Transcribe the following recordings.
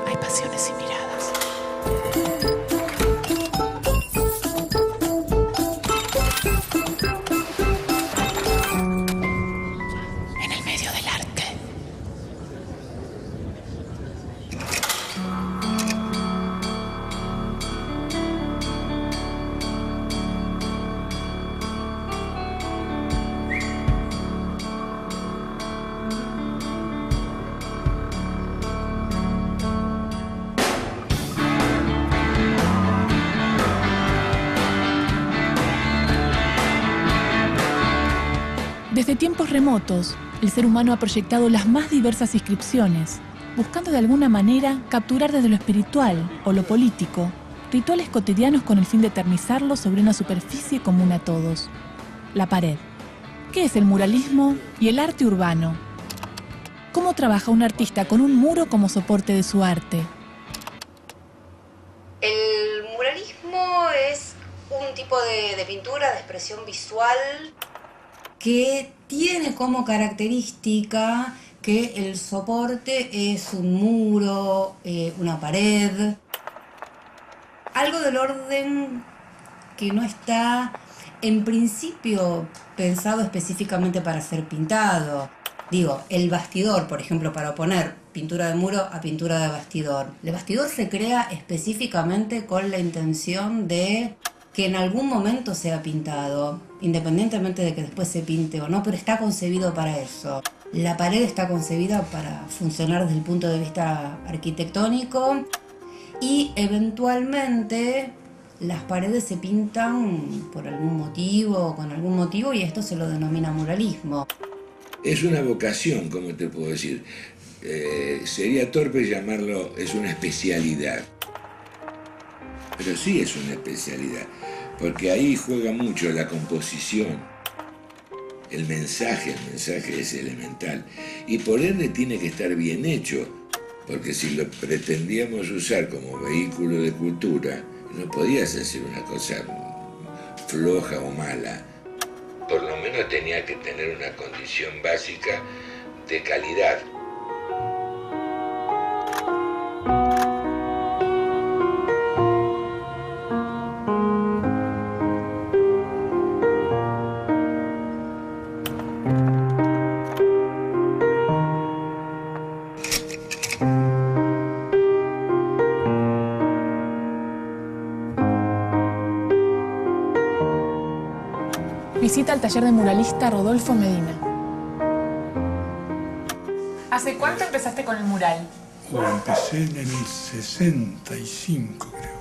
hay pasiones y miradas. En el medio del arte. Desde tiempos remotos, el ser humano ha proyectado las más diversas inscripciones, buscando de alguna manera capturar desde lo espiritual o lo político rituales cotidianos con el fin de eternizarlos sobre una superficie común a todos: la pared. ¿Qué es el muralismo y el arte urbano? ¿Cómo trabaja un artista con un muro como soporte de su arte? El muralismo es un tipo de pintura, de expresión visual que tiene como característica que el soporte es un muro, una pared, algo del orden que no está en principio pensado específicamente para ser pintado. Digo, el bastidor, por ejemplo, para poner pintura de muro a pintura de bastidor. El bastidor se crea específicamente con la intención de que en algún momento sea pintado, independientemente de que después se pinte o no, pero está concebido para eso. La pared está concebida para funcionar desde el punto de vista arquitectónico y eventualmente las paredes se pintan por algún motivo o con algún motivo y esto se lo denomina muralismo. Es una vocación, como te puedo decir. Sería torpe llamarlo, es una especialidad. Pero sí es una especialidad, porque ahí juega mucho la composición, el mensaje es elemental. Y por ende tiene que estar bien hecho, porque si lo pretendíamos usar como vehículo de cultura, no podías hacer una cosa floja o mala. Por lo menos tenía que tener una condición básica de calidad. Visita el taller de muralista Rodolfo Medina. ¿Hace cuánto empezaste con el mural? Empecé en el 65, creo.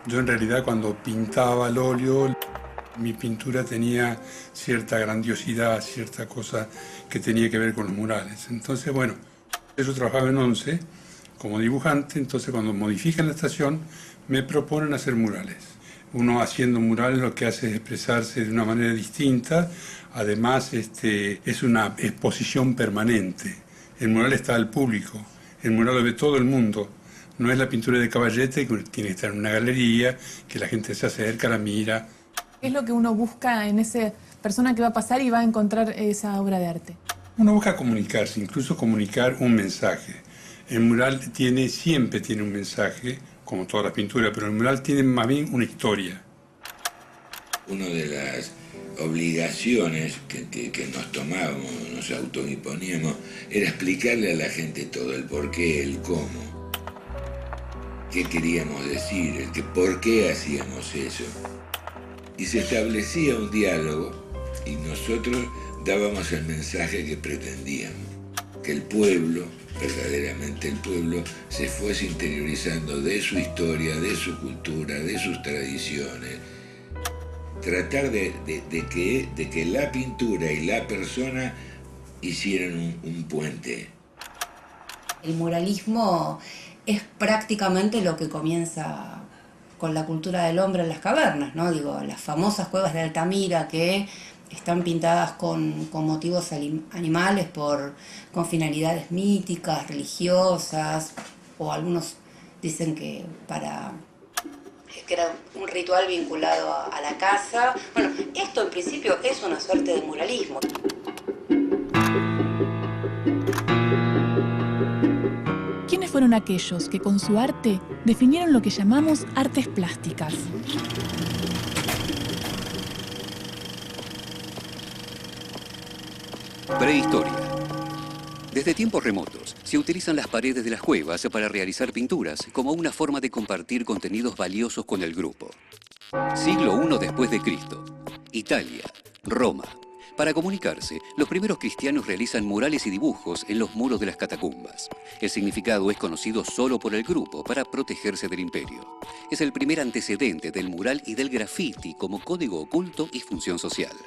Yo en realidad cuando pintaba al óleo, mi pintura tenía cierta grandiosidad, cierta cosa que tenía que ver con los murales. Entonces, bueno, yo trabajaba en ONCE como dibujante, entonces cuando modifican la estación me proponen hacer murales. Uno haciendo murales lo que hace es expresarse de una manera distinta, además es una exposición permanente. El mural está al público, el mural lo ve todo el mundo. No es la pintura de Caballete que tiene que estar en una galería, que la gente se acerca, la mira. ¿Qué es lo que uno busca en esa persona que va a pasar y va a encontrar esa obra de arte? Uno busca comunicarse, incluso comunicar un mensaje. El mural siempre tiene un mensaje, como todas las pinturas, pero el mural tiene más bien una historia. Una de las obligaciones que nos tomábamos, nos autoimponíamos, era explicarle a la gente todo, el por qué, el cómo, qué queríamos decir, el por qué hacíamos eso. Y se establecía un diálogo y nosotros dábamos el mensaje que pretendíamos, que el pueblo, verdaderamente el pueblo, se fuese interiorizando de su historia, de su cultura, de sus tradiciones. Tratar de que la pintura y la persona hicieran un puente. El muralismo es prácticamente lo que comienza con la cultura del hombre en las cavernas, ¿no? Digo, las famosas cuevas de Altamira que están pintadas con motivos animales con finalidades míticas, religiosas, o algunos dicen que era un ritual vinculado a la caza. Bueno, esto en principio es una suerte de muralismo. ¿Quiénes fueron aquellos que con su arte definieron lo que llamamos artes plásticas? Prehistoria. Desde tiempos remotos, se utilizan las paredes de las cuevas para realizar pinturas como una forma de compartir contenidos valiosos con el grupo. Siglo I después de Cristo. Italia, Roma. Para comunicarse, los primeros cristianos realizan murales y dibujos en los muros de las catacumbas. El significado es conocido solo por el grupo para protegerse del imperio. Es el primer antecedente del mural y del graffiti como código oculto y función social.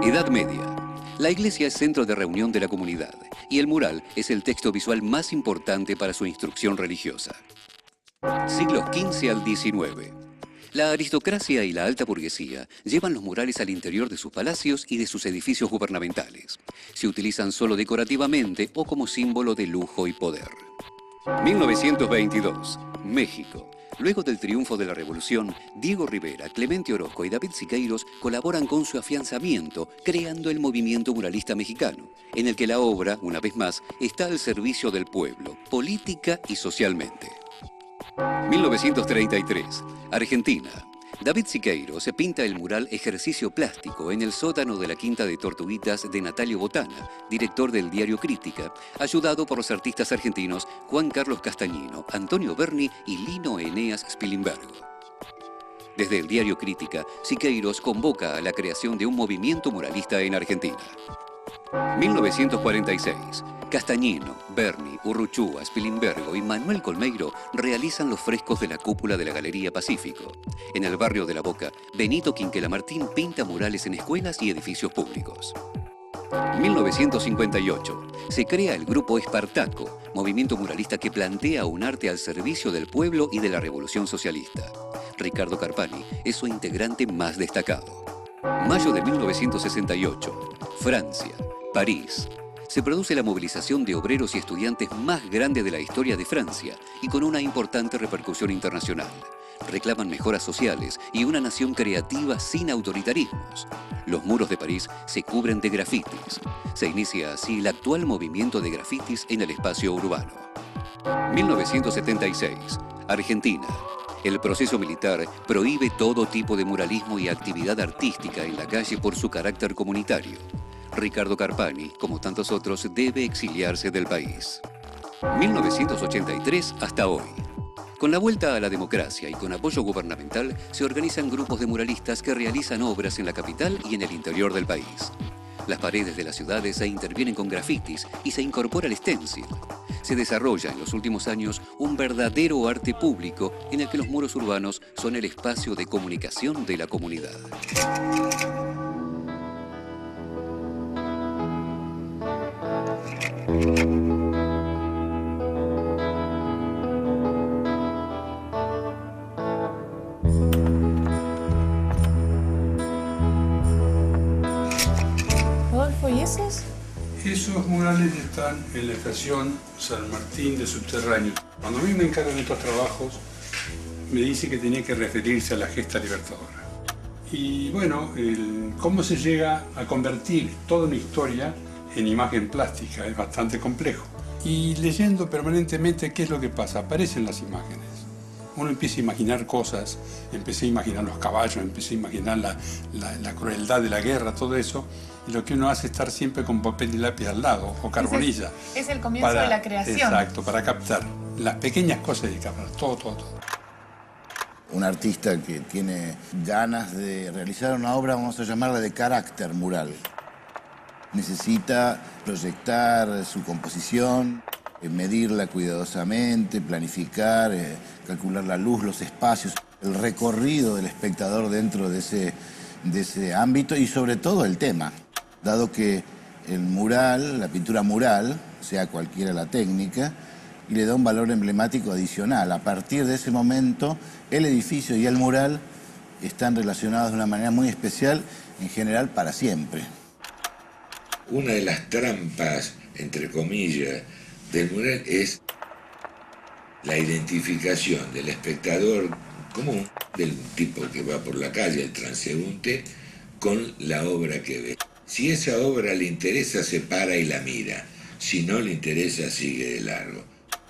Edad Media. La iglesia es centro de reunión de la comunidad y el mural es el texto visual más importante para su instrucción religiosa. Siglos XV al XIX. La aristocracia y la alta burguesía llevan los murales al interior de sus palacios y de sus edificios gubernamentales. Se utilizan solo decorativamente o como símbolo de lujo y poder. 1922. México. Luego del triunfo de la Revolución, Diego Rivera, Clemente Orozco y David Siqueiros colaboran con su afianzamiento, creando el movimiento muralista mexicano, en el que la obra, una vez más, está al servicio del pueblo, política y socialmente. 1933. Argentina. David Siqueiros se pinta el mural Ejercicio Plástico en el sótano de la Quinta de Tortuguitas de Natalio Botana, director del diario Crítica, ayudado por los artistas argentinos Juan Carlos Castañino, Antonio Berni y Lino Eneas Spilimbergo. Desde el diario Crítica, Siqueiros convoca a la creación de un movimiento muralista en Argentina. 1946. Castañino, Berni, Urruchúa, Spilimbergo y Manuel Colmeiro realizan los frescos de la cúpula de la Galería Pacífico. En el barrio de La Boca, Benito Quinquela Martín pinta murales en escuelas y edificios públicos. 1958. Se crea el Grupo Espartaco, movimiento muralista que plantea un arte al servicio del pueblo y de la revolución socialista. Ricardo Carpani es su integrante más destacado. Mayo de 1968. Francia, París. Se produce la movilización de obreros y estudiantes más grande de la historia de Francia y con una importante repercusión internacional. Reclaman mejoras sociales y una nación creativa sin autoritarismos. Los muros de París se cubren de grafitis. Se inicia así el actual movimiento de grafitis en el espacio urbano. 1976. Argentina. El proceso militar prohíbe todo tipo de muralismo y actividad artística en la calle por su carácter comunitario. Ricardo Carpani, como tantos otros, debe exiliarse del país. 1983 hasta hoy. Con la vuelta a la democracia y con apoyo gubernamental, se organizan grupos de muralistas que realizan obras en la capital y en el interior del país. Las paredes de las ciudades se intervienen con grafitis y se incorpora el stencil. Se desarrolla en los últimos años un verdadero arte público en el que los muros urbanos son el espacio de comunicación de la comunidad. Rodolfo, ¿y esos? Esos murales están en la estación San Martín de Subterráneo. Cuando a mí me encargan estos trabajos, me dice que tenía que referirse a la gesta libertadora. Y bueno, cómo se llega a convertir toda una historia en imagen plástica es bastante complejo. Y leyendo permanentemente qué es lo que pasa, aparecen las imágenes. Uno empieza a imaginar cosas, empecé a imaginar los caballos, empecé a imaginar la crueldad de la guerra, todo eso. Y lo que uno hace es estar siempre con papel y lápiz al lado, o carbonilla. Es el comienzo de la creación. Exacto, para captar las pequeñas cosas de captar, todo. Un artista que tiene ganas de realizar una obra, vamos a llamarla de carácter mural. Necesita proyectar su composición, medirla cuidadosamente, planificar, calcular la luz, los espacios, el recorrido del espectador dentro de ese ámbito y sobre todo el tema. Dado que el mural, la pintura mural, sea cualquiera la técnica, y le da un valor emblemático adicional. A partir de ese momento, el edificio y el mural están relacionados de una manera muy especial, en general para siempre. Una de las trampas, entre comillas, del mural es la identificación del espectador común, del tipo que va por la calle, el transeúnte, con la obra que ve. Si esa obra le interesa, se para y la mira. Si no le interesa, sigue de largo.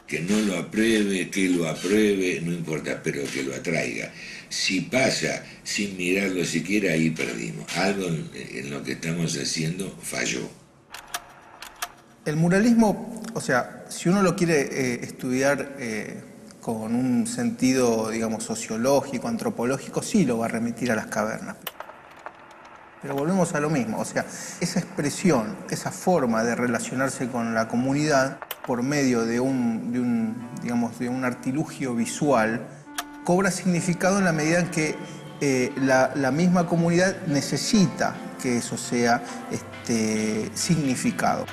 Que no lo apruebe, que lo apruebe, no importa, pero que lo atraiga. Si pasa sin mirarlo siquiera, ahí perdimos. Algo en lo que estamos haciendo falló. El muralismo, o sea, si uno lo quiere estudiar con un sentido, digamos, sociológico, antropológico, sí lo va a remitir a las cavernas. Pero volvemos a lo mismo, o sea, esa expresión, esa forma de relacionarse con la comunidad por medio de un artilugio visual cobra significado en la medida en que la misma comunidad necesita que eso sea significado.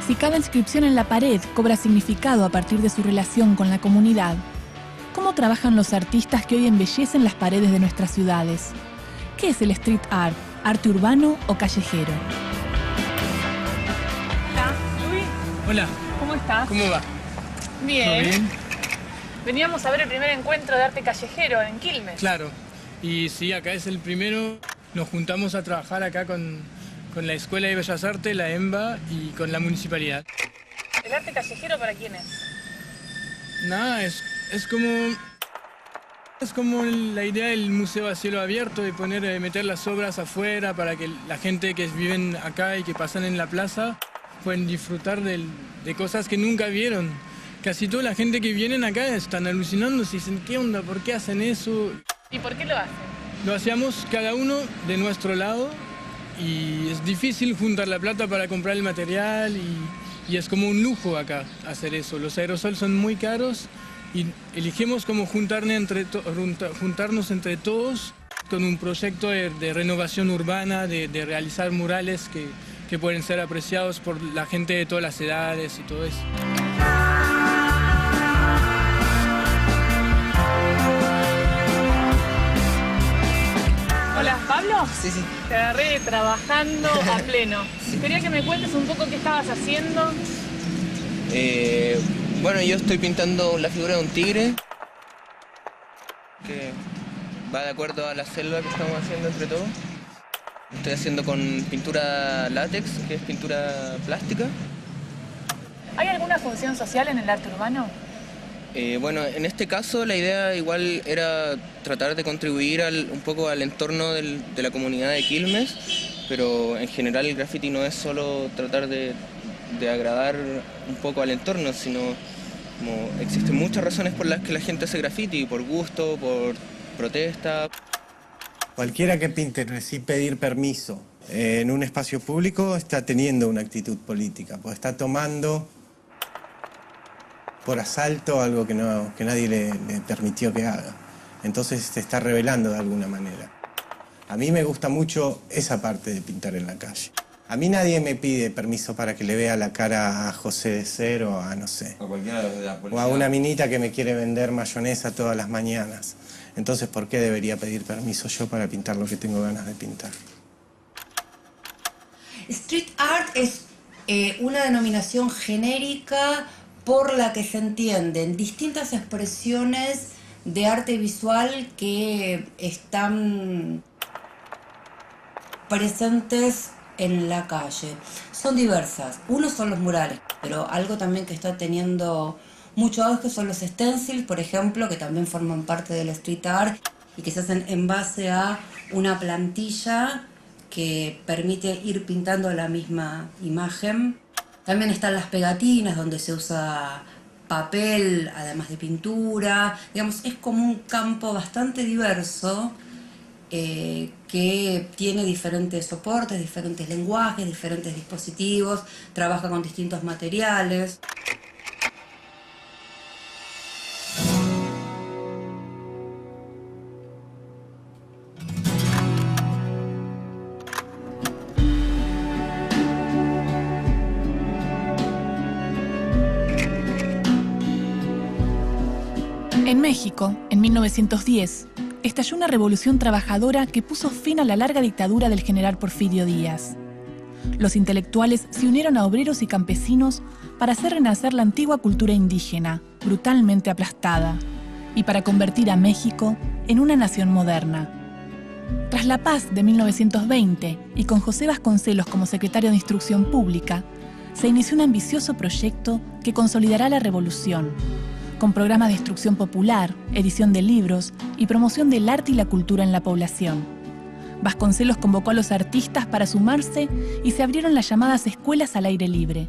Si cada inscripción en la pared cobra significado a partir de su relación con la comunidad, ¿cómo trabajan los artistas que hoy embellecen las paredes de nuestras ciudades? ¿Qué es el street art? ¿Arte urbano o callejero? Hola, Luis. Hola. ¿Cómo estás? ¿Cómo va? Bien. ¿Todo bien? Veníamos a ver el primer encuentro de arte callejero en Quilmes. Claro. Y sí, acá es el primero. Nos juntamos a trabajar acá con la Escuela de Bellas Artes, la EMBA, y con la municipalidad. ¿El arte callejero para quién es? Nada, es como la idea del museo a cielo abierto, de meter las obras afuera para que la gente que viven acá y que pasan en la plaza pueden disfrutar de cosas que nunca vieron. Casi toda la gente que vienen acá están alucinando, se dicen, ¿qué onda? ¿Por qué hacen eso? ¿Y por qué lo hacen? Lo hacíamos cada uno de nuestro lado y es difícil juntar la plata para comprar el material y es como un lujo acá hacer eso. Los aerosols son muy caros y elegimos como juntarnos entre todos con un proyecto de renovación urbana, de realizar murales que pueden ser apreciados por la gente de todas las edades y todo eso. Hola, ¿Pablo? Sí. Te agarré trabajando a pleno. Quería que me cuentes un poco qué estabas haciendo. Bueno, yo estoy pintando la figura de un tigre que va de acuerdo a la selva que estamos haciendo entre todos. Estoy haciendo con pintura látex, que es pintura plástica. ¿Hay alguna función social en el arte urbano? Bueno, en este caso la idea igual era tratar de contribuir un poco al entorno de la comunidad de Quilmes, pero en general el graffiti no es solo tratar de agradar un poco al entorno, sino como existen muchas razones por las que la gente hace graffiti, por gusto, por protesta. Cualquiera que pinte sin pedir permiso en un espacio público está teniendo una actitud política, pues está tomando por asalto algo que nadie le permitió que haga. Entonces se está revelando de alguna manera. A mí me gusta mucho esa parte de pintar en la calle. A mí nadie me pide permiso para que le vea la cara a José de Ser o a, no sé, o a una minita que me quiere vender mayonesa todas las mañanas. Entonces, ¿por qué debería pedir permiso yo para pintar lo que tengo ganas de pintar? Street art es una denominación genérica por la que se entienden distintas expresiones de arte visual que están presentes en la calle. Son diversas. Uno son los murales, pero algo también que está teniendo mucho auge son los stencils, por ejemplo, que también forman parte del street art y que se hacen en base a una plantilla que permite ir pintando la misma imagen. También están las pegatinas, donde se usa papel, además de pintura. Digamos, es como un campo bastante diverso que tiene diferentes soportes, diferentes lenguajes, diferentes dispositivos, trabaja con distintos materiales. En México, en 1910, estalló una revolución trabajadora que puso fin a la larga dictadura del general Porfirio Díaz. Los intelectuales se unieron a obreros y campesinos para hacer renacer la antigua cultura indígena, brutalmente aplastada, y para convertir a México en una nación moderna. Tras la Paz de 1920 y con José Vasconcelos como secretario de Instrucción Pública, se inició un ambicioso proyecto que consolidará la revolución, con programas de instrucción popular, edición de libros y promoción del arte y la cultura en la población. Vasconcelos convocó a los artistas para sumarse y se abrieron las llamadas escuelas al aire libre,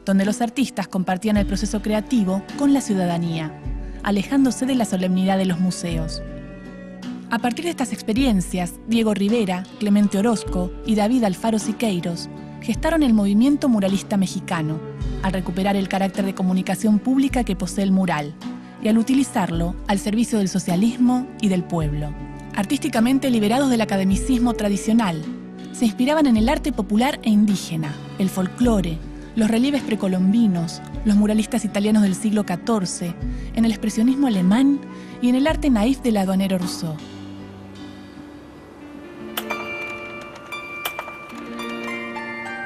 donde los artistas compartían el proceso creativo con la ciudadanía, alejándose de la solemnidad de los museos. A partir de estas experiencias, Diego Rivera, Clemente Orozco y David Alfaro Siqueiros gestaron el movimiento muralista mexicano, al recuperar el carácter de comunicación pública que posee el mural y al utilizarlo al servicio del socialismo y del pueblo. Artísticamente liberados del academicismo tradicional, se inspiraban en el arte popular e indígena, el folclore, los relieves precolombinos, los muralistas italianos del siglo XIV, en el expresionismo alemán y en el arte naif del aduanero Rousseau.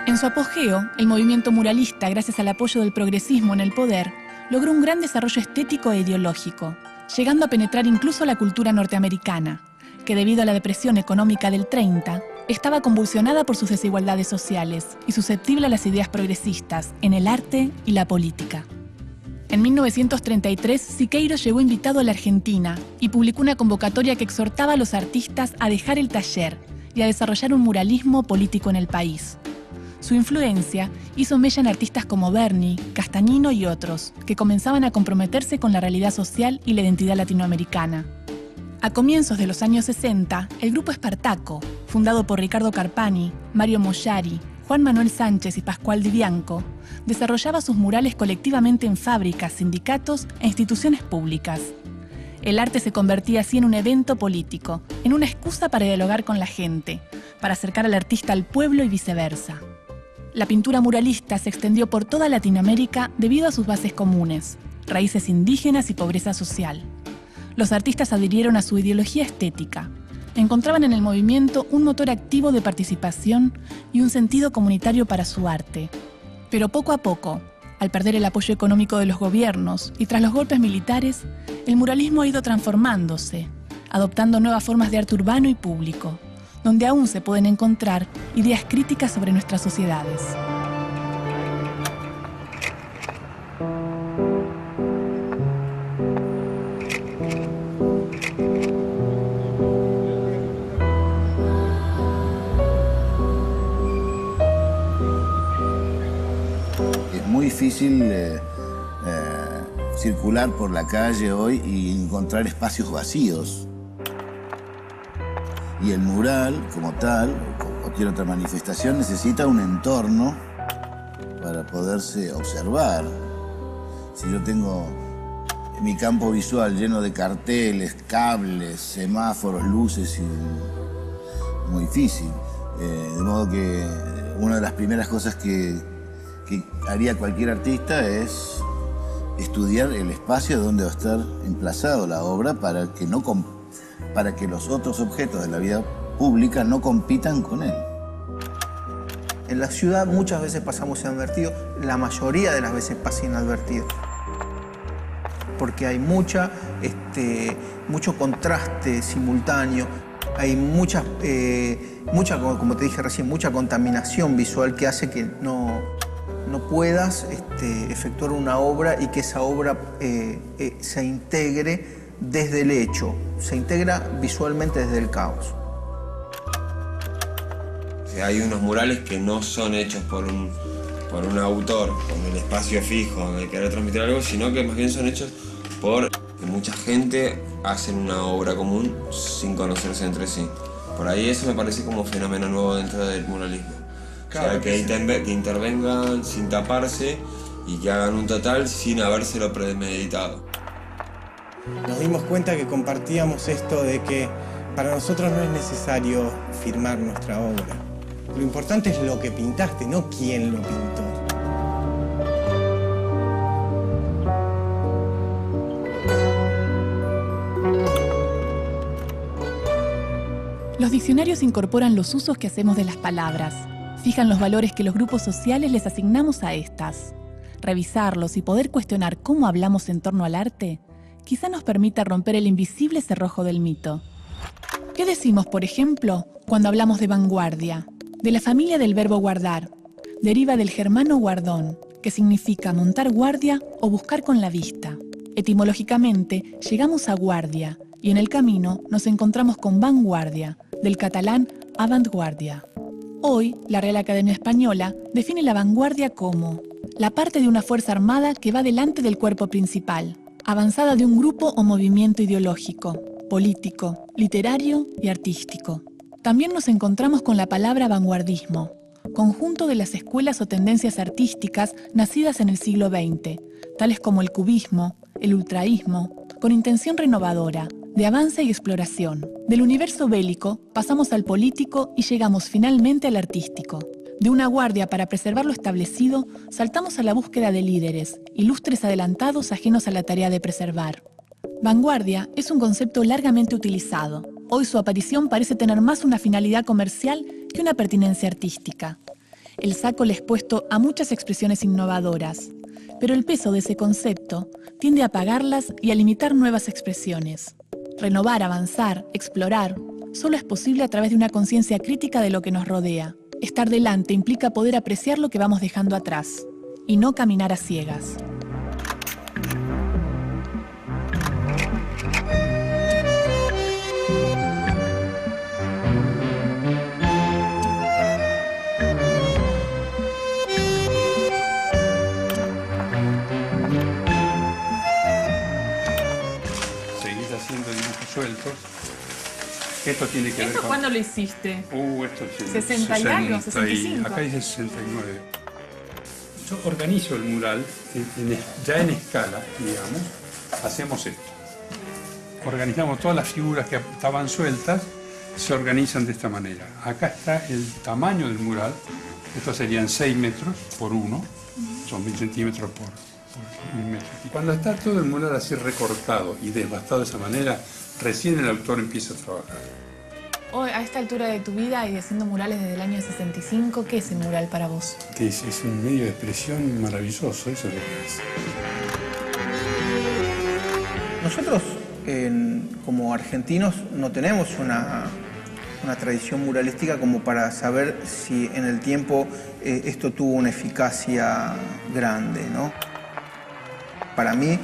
En su apogeo, el movimiento muralista, gracias al apoyo del progresismo en el poder, logró un gran desarrollo estético e ideológico, llegando a penetrar incluso la cultura norteamericana, que debido a la depresión económica del 30, estaba convulsionada por sus desigualdades sociales y susceptible a las ideas progresistas en el arte y la política. En 1933, Siqueiros llegó invitado a la Argentina y publicó una convocatoria que exhortaba a los artistas a dejar el taller y a desarrollar un muralismo político en el país. Su influencia hizo mella en artistas como Berni, Castañino y otros, que comenzaban a comprometerse con la realidad social y la identidad latinoamericana. A comienzos de los años 60, el grupo Espartaco, fundado por Ricardo Carpani, Mario Moyari, Juan Manuel Sánchez y Pascual Di Bianco, desarrollaba sus murales colectivamente en fábricas, sindicatos e instituciones públicas. El arte se convertía así en un evento político, en una excusa para dialogar con la gente, para acercar al artista al pueblo y viceversa. La pintura muralista se extendió por toda Latinoamérica debido a sus bases comunes, raíces indígenas y pobreza social. Los artistas adhirieron a su ideología estética. Encontraban en el movimiento un motor activo de participación y un sentido comunitario para su arte. Pero poco a poco, al perder el apoyo económico de los gobiernos y tras los golpes militares, el muralismo ha ido transformándose, adoptando nuevas formas de arte urbano y público, donde aún se pueden encontrar ideas críticas sobre nuestras sociedades. Es muy difícil circular por la calle hoy y encontrar espacios vacíos. Y el mural, como tal, o cualquier otra manifestación, necesita un entorno para poderse observar. Si yo tengo mi campo visual lleno de carteles, cables, semáforos, luces, es muy difícil. De modo que una de las primeras cosas que haría cualquier artista es estudiar el espacio donde va a estar emplazado la obra para que los otros objetos de la vida pública no compitan con él. En la ciudad muchas veces pasamos inadvertido, la mayoría de las veces pasa inadvertido. Porque hay mucho contraste simultáneo, hay mucha, como te dije recién, mucha contaminación visual que hace que no puedas efectuar una obra y que esa obra se integre desde el hecho, se integra visualmente desde el caos. Hay unos murales que no son hechos por un autor con el espacio fijo de querer transmitir algo, sino que más bien son hechos por que mucha gente hacen una obra común sin conocerse entre sí. Por ahí eso me parece como un fenómeno nuevo dentro del muralismo. Claro, o sea, que intervengan sin taparse y que hagan un total sin habérselo premeditado. Nos dimos cuenta que compartíamos esto de que para nosotros no es necesario firmar nuestra obra. Lo importante es lo que pintaste, no quién lo pintó. Los diccionarios incorporan los usos que hacemos de las palabras, fijan los valores que los grupos sociales les asignamos a estas. revisarlos y poder cuestionar cómo hablamos en torno al arte, quizá nos permita romper el invisible cerrojo del mito. ¿Qué decimos, por ejemplo, cuando hablamos de vanguardia? De la familia del verbo guardar. Deriva del germano guardón, que significa montar guardia o buscar con la vista. Etimológicamente, llegamos a guardia y en el camino nos encontramos con vanguardia, del catalán avantguardia. Hoy, la Real Academia Española define la vanguardia como la parte de una fuerza armada que va delante del cuerpo principal, avanzada de un grupo o movimiento ideológico, político, literario y artístico. También nos encontramos con la palabra vanguardismo, conjunto de las escuelas o tendencias artísticas nacidas en el siglo XX, tales como el cubismo, el ultraísmo, con intención renovadora, de avance y exploración. Del universo bélico pasamos al político y llegamos finalmente al artístico. De una guardia para preservar lo establecido, saltamos a la búsqueda de líderes, ilustres adelantados ajenos a la tarea de preservar. Vanguardia es un concepto largamente utilizado. Hoy su aparición parece tener más una finalidad comercial que una pertinencia artística. El saco le es puesto a muchas expresiones innovadoras, pero el peso de ese concepto tiende a apagarlas y a limitar nuevas expresiones. Renovar, avanzar, explorar, solo es posible a través de una conciencia crítica de lo que nos rodea. Estar delante implica poder apreciar lo que vamos dejando atrás, y no caminar a ciegas. Sueltos. Esto tiene que ver ¿Esto con... ¿Cuándo lo hiciste? Esto es 60 y algo, 65. Acá dice 69. Yo organizo el mural ya en escala, digamos. Hacemos esto. Organizamos todas las figuras que estaban sueltas, se organizan de esta manera. Acá está el tamaño del mural. Esto serían 6 metros por 1. Son 1000 centímetros por 1 metro. Y cuando está todo el mural así recortado y devastado de esa manera, recién el autor empieza a trabajar. Hoy, a esta altura de tu vida y haciendo murales desde el año 65, ¿qué es el mural para vos? Que es un medio de expresión maravilloso, eso es lo que es. Nosotros, como argentinos, no tenemos una tradición muralística como para saber si en el tiempo esto tuvo una eficacia grande, ¿no? Para mí,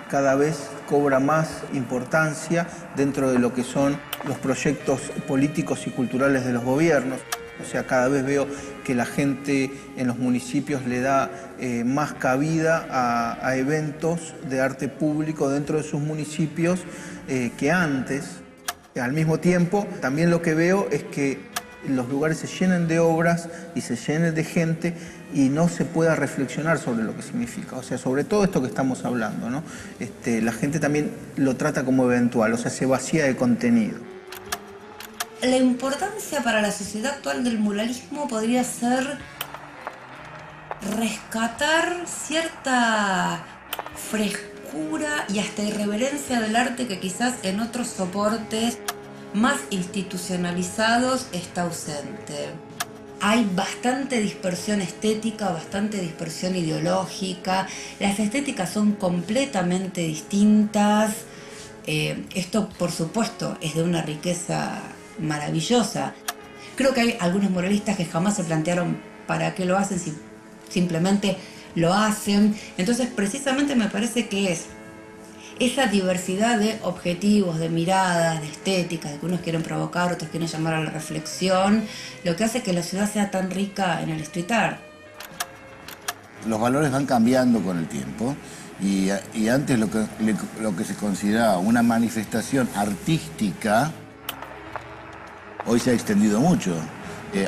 cada vez cobra más importancia dentro de lo que son los proyectos políticos y culturales de los gobiernos. O sea, cada vez veo que la gente en los municipios le da más cabida a eventos de arte público dentro de sus municipios que antes. Al mismo tiempo, también lo que veo es que los lugares se llenen de obras y se llenen de gente y no se pueda reflexionar sobre lo que significa. O sea, sobre todo esto que estamos hablando, ¿no? La gente también lo trata como eventual, o sea, se vacía de contenido. La importancia para la sociedad actual del muralismo podría ser rescatar cierta frescura y hasta irreverencia del arte que quizás en otros soportes más institucionalizados está ausente. Hay bastante dispersión estética, bastante dispersión ideológica. Las estéticas son completamente distintas. Esto, por supuesto, es de una riqueza maravillosa. Creo que hay algunos muralistas que jamás se plantearon para qué lo hacen, si simplemente lo hacen. Entonces, precisamente me parece que es esa diversidad de objetivos, de miradas, de estéticas, de que unos quieren provocar, otros quieren llamar a la reflexión, lo que hace que la ciudad sea tan rica en el street art. Los valores van cambiando con el tiempo y antes lo que se consideraba una manifestación artística, hoy se ha extendido mucho.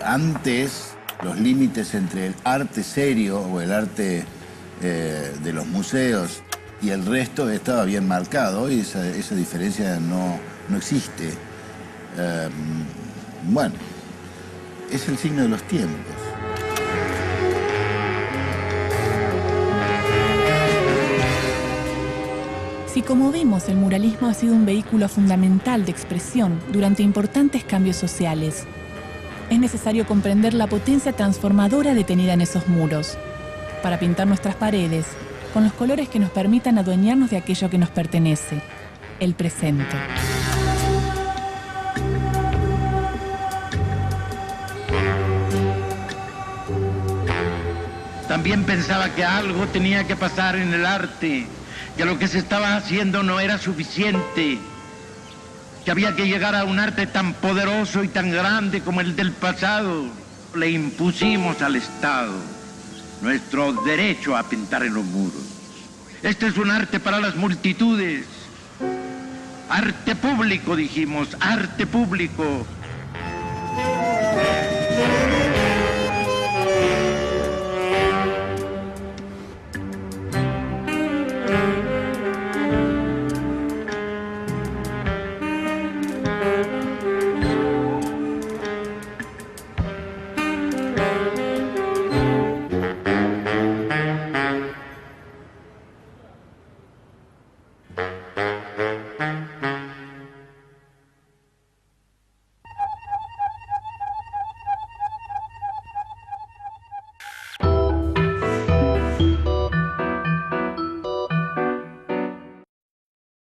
Antes los límites entre el arte serio o el arte de los museos y el resto estaba bien marcado y esa diferencia no existe. Bueno, es el signo de los tiempos. Si como vimos el muralismo ha sido un vehículo fundamental de expresión durante importantes cambios sociales, es necesario comprender la potencia transformadora detenida en esos muros. para pintar nuestras paredes con los colores que nos permitan adueñarnos de aquello que nos pertenece, el presente. También pensaba que algo tenía que pasar en el arte, que lo que se estaba haciendo no era suficiente, que había que llegar a un arte tan poderoso y tan grande como el del pasado. Le impusimos al Estado nuestro derecho a pintar en los muros. Este es un arte para las multitudes. Arte público, dijimos, arte público.